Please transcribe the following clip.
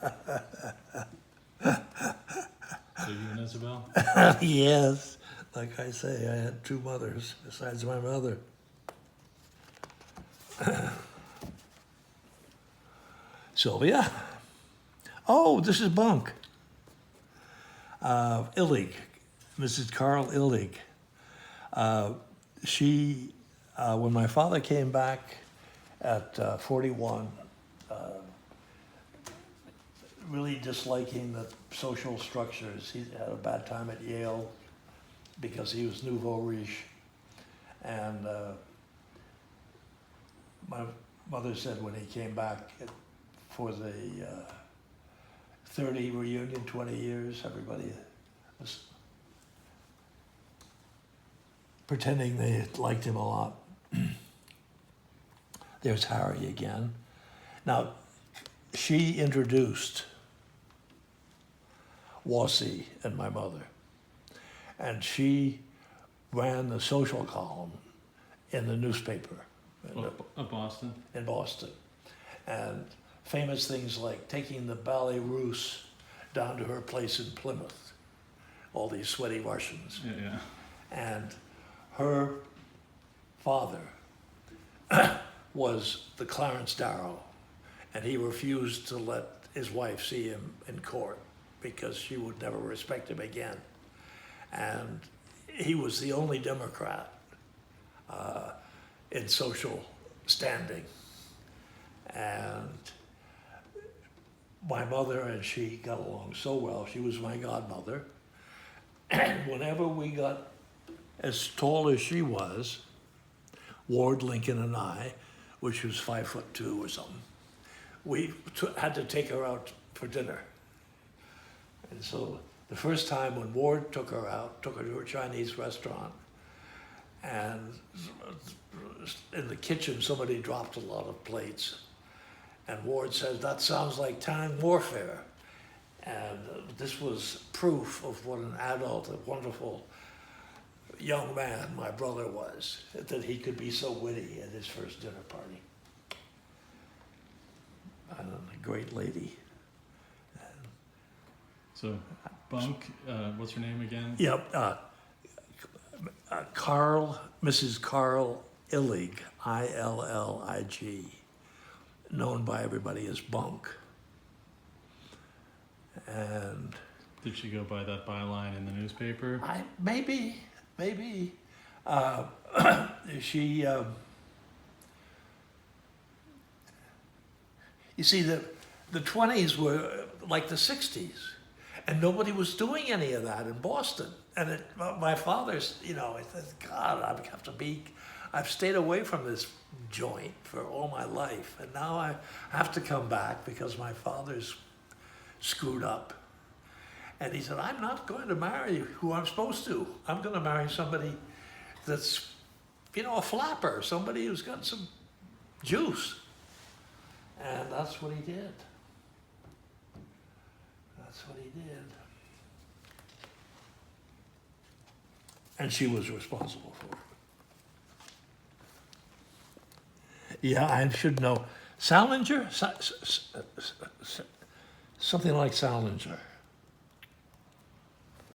So you and Isabel? Yes, like I say, I had two mothers besides my mother. Sylvia. Oh, this is Bunk. Illig, Mrs. Carl Illig. She, when my father came back at 41, really disliking the social structures. He had a bad time at Yale because he was nouveau riche. And my mother said when he came back for the 30 reunion, 20 years, everybody was pretending they liked him a lot. There's Harry again. Now, she introduced Wassie and my mother. And she ran the social column in the newspaper Of Boston? in Boston. And famous things like taking the ballet russe down to her place in Plymouth, all these sweaty Russians. Yeah. And her father was the Clarence Darrow, and he refused to let his wife see him in court because she would never respect him again. And he was the only Democrat in social standing. And my mother and she got along so well. She was my godmother. And whenever we got as tall as she was, Ward, Lincoln, and I, which was 5'2" or something, we had to take her out for dinner. And so the first time when Ward took her to a Chinese restaurant, and in the kitchen somebody dropped a lot of plates. And Ward says, "That sounds like time warfare." And this was proof of what an adult, a wonderful young man my brother was, that he could be so witty at his first dinner party. And a great lady. So, Bunk, what's her name again? Yep, Mrs. Carl Illig, Illig, known by everybody as Bunk. And Did she go by that byline in the newspaper? maybe. She, you see, the 20s were like the 60s, and nobody was doing any of that in Boston. And my father's, he says, God, I've stayed away from this joint for all my life, and now I have to come back because my father's screwed up. And he said, I'm not going to marry who I'm supposed to. I'm going to marry somebody that's, a flapper, somebody who's got some juice. And that's what he did. That's what he did. And she was responsible for it. Yeah, I should know. Salinger? Something like Salinger.